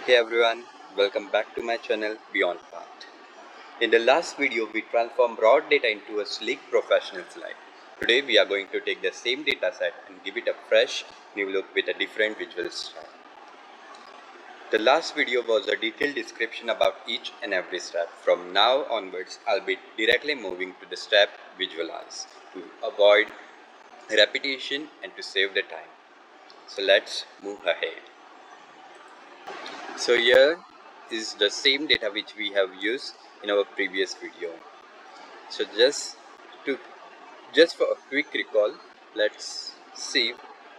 Hey everyone, welcome back to my channel Beyond Path. In the last video, we transformed raw data into a sleek professional slide. Today, we are going to take the same dataset and give it a fresh new look with a different visual style. The last video was a detailed description about each and every step. From now onwards, I'll be directly moving to the step visualize to avoid repetition and to save the time. So let's move ahead. So here is the same data which we have used in our previous video. So just for a quick recall, let's see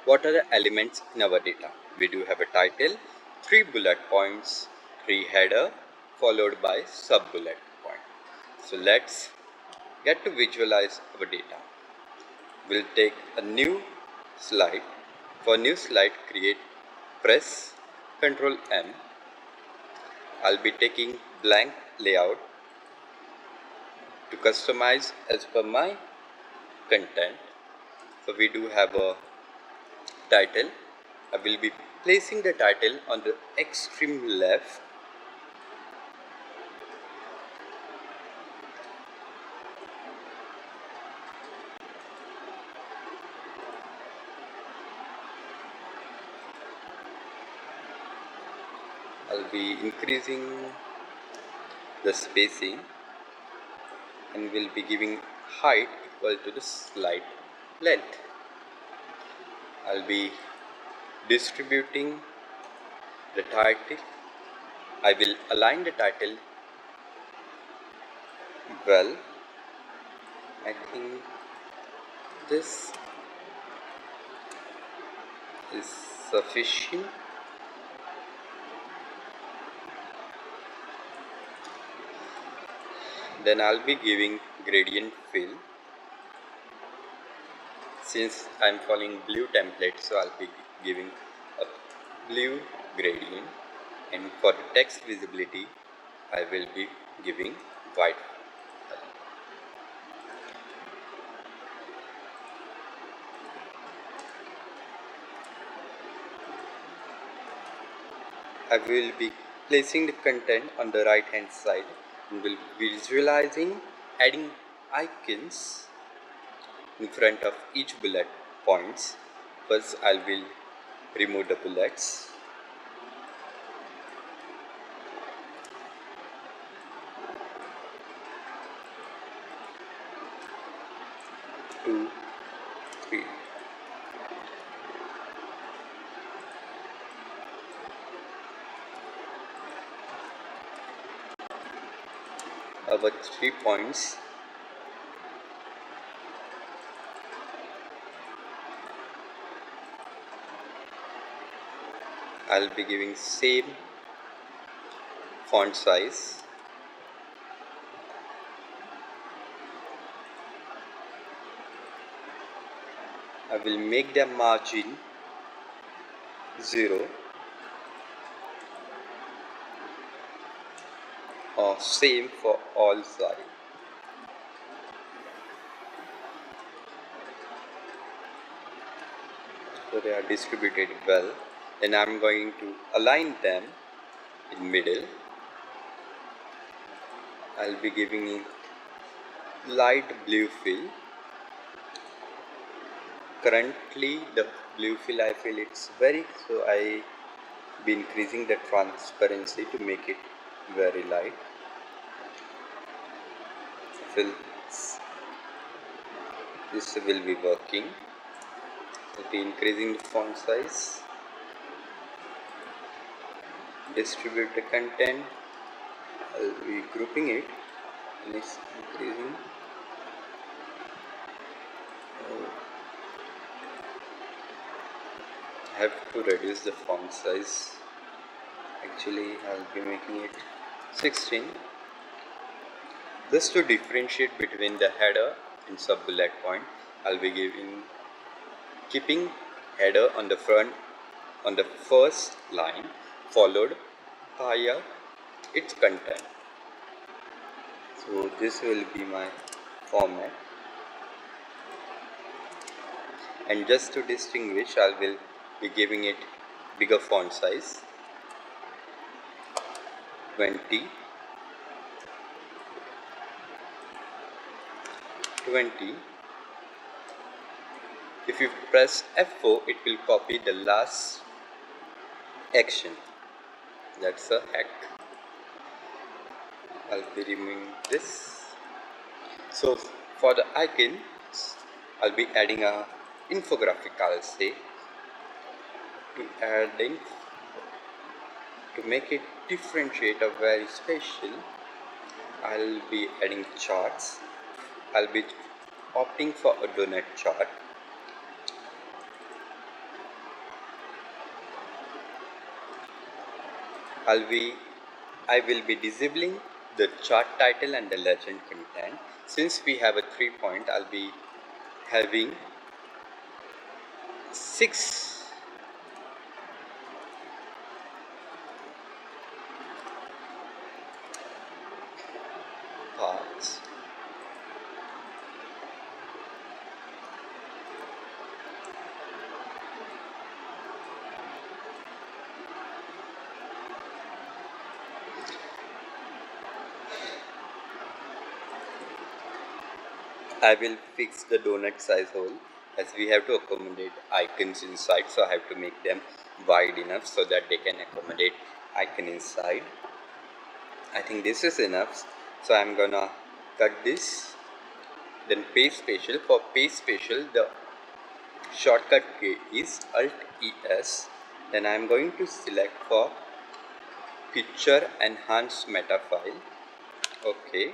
what are the elements in our data. We do have a title, 3 bullet points, 3 header, followed by sub bullet point. So let's get to visualize our data. We'll take a new slide. For new slide, press Ctrl M. I'll be taking blank layout to customize as per my content. So we do have a title. I will be placing the title on the extreme left. I'll be increasing the spacing and will be giving height equal to the slide length. I'll be distributing the title. I will align the title well. I think this is sufficient. Then I'll be giving gradient fill. Since I'm following blue template, so I'll be giving a blue gradient, and for the text visibility I will be giving white. I will be placing the content on the right hand side and will be visualizing adding icons in front of each bullet points. First I will remove the bullets. Two, three. Our 3 points. I'll be giving same font size. I will make the margin 0 or same for all sides. So they are distributed well. Then I'm going to align them in middle. I'll be giving it light blue fill. Currently the blue fill I feel it's very, so I be increasing the transparency to make it very light. Fill this will be working. I'll be increasing the font size. Distribute the content. I'll be grouping it and it's increasing. I have to reduce the font size. Actually I'll be making it 16 just to differentiate between the header and sub bullet point. I'll be keeping header on the front on the first line, followed by its content. So this will be my format, and just to distinguish I will be giving it bigger font size. 20, 20. If you press F4, it will copy the last action. That's a hack. I'll be removing this. So for the icons, I'll be adding a infographic, I'll say, to adding to make it differentiate or very special. I'll be adding charts. I'll be opting for a donut chart. I will be disabling the chart title and the legend content. Since we have a 3 point, I'll be having 6 parts. I will fix the donut size hole as we have to accommodate icons inside, so I have to make them wide enough so that they can accommodate icon inside. I think this is enough, so I'm gonna cut this. Then paste spatial. For paste spatial, the shortcut key is Alt ES. Then I'm going to select for picture enhance meta file. Okay.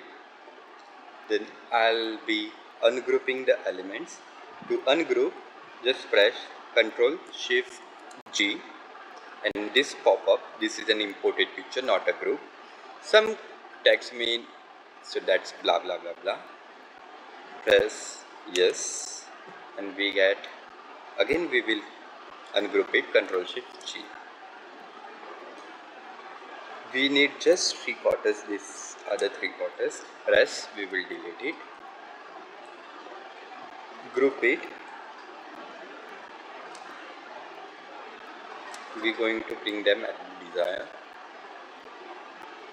Then I'll be ungrouping the elements. To ungroup, just press Ctrl Shift G and this pop up. This is an imported picture, not a group. Some text mean, so that's blah blah blah blah. Press yes and we get, again we will ungroup it, Ctrl Shift G. We need just 3/4, this other 3/4, rest we will delete it. Group it. We're going to bring them at desired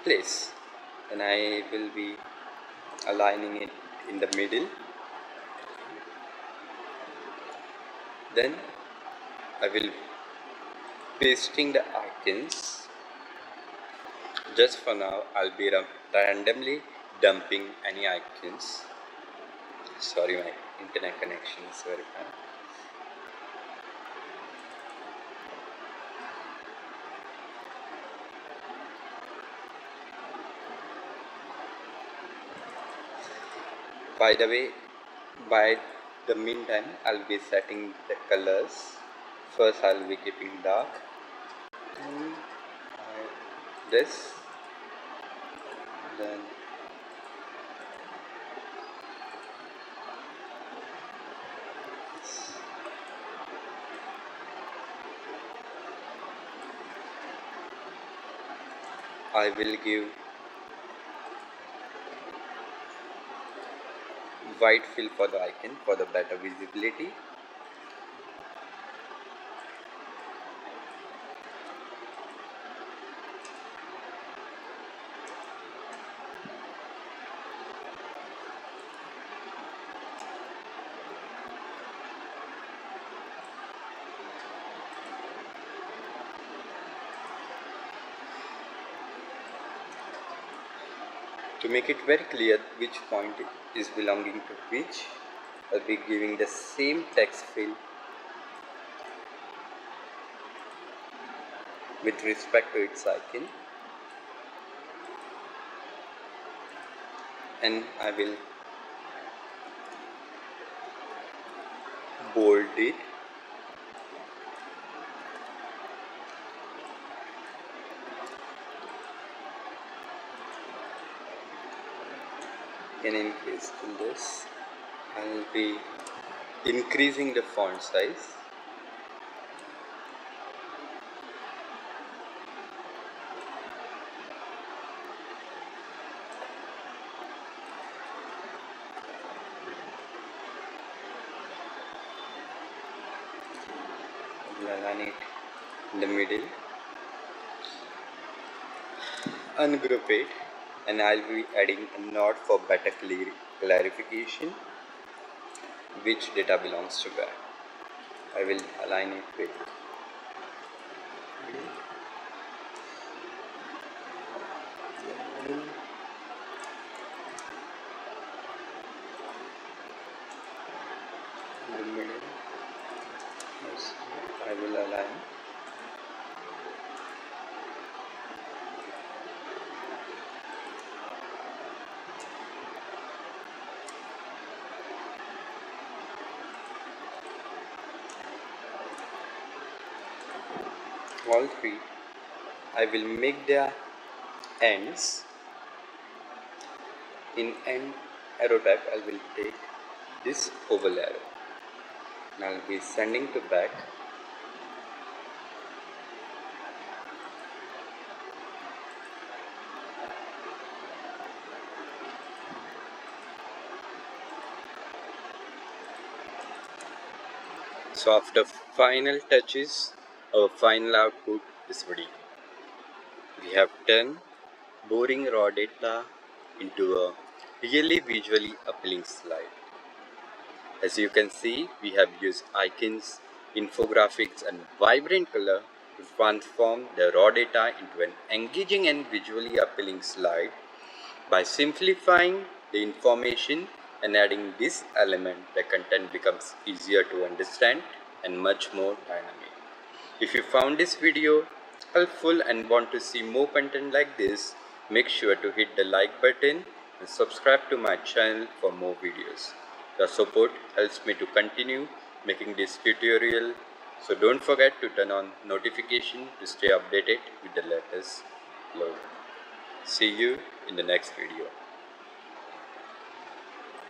place, and I will be aligning it in the middle. Then I will pasting the icons. Just for now, I'll be randomly dumping any icons. Sorry, my internet connection is very bad. By the way, by the meantime, I'll be setting the colors. First, I'll be keeping dark. This, then I will give white fill for the icon for the better visibility. To make it very clear which point is belonging to which, I'll be giving the same text fill with respect to its icon, and I will bold it. Can increase in this. I'll be increasing the font size. I'll align it in the middle. ungroup it, and I'll be adding a note for better clarification which data belongs to where. I will align it with the middle. Yes, I will align. All three. I will make their ends in end arrow type. I will take this oval arrow and I'll be sending to back. So after final touches, our final output is ready. We have turned boring raw data into a really visually appealing slide. As you can see, we have used icons, infographics and vibrant color to transform the raw data into an engaging and visually appealing slide. By simplifying the information and adding this element, the content becomes easier to understand and much more dynamic. If you found this video helpful and want to see more content like this, make sure to hit the like button and subscribe to my channel for more videos. Your support helps me to continue making this tutorial, so don't forget to turn on notification to stay updated with the latest upload. See you in the next video.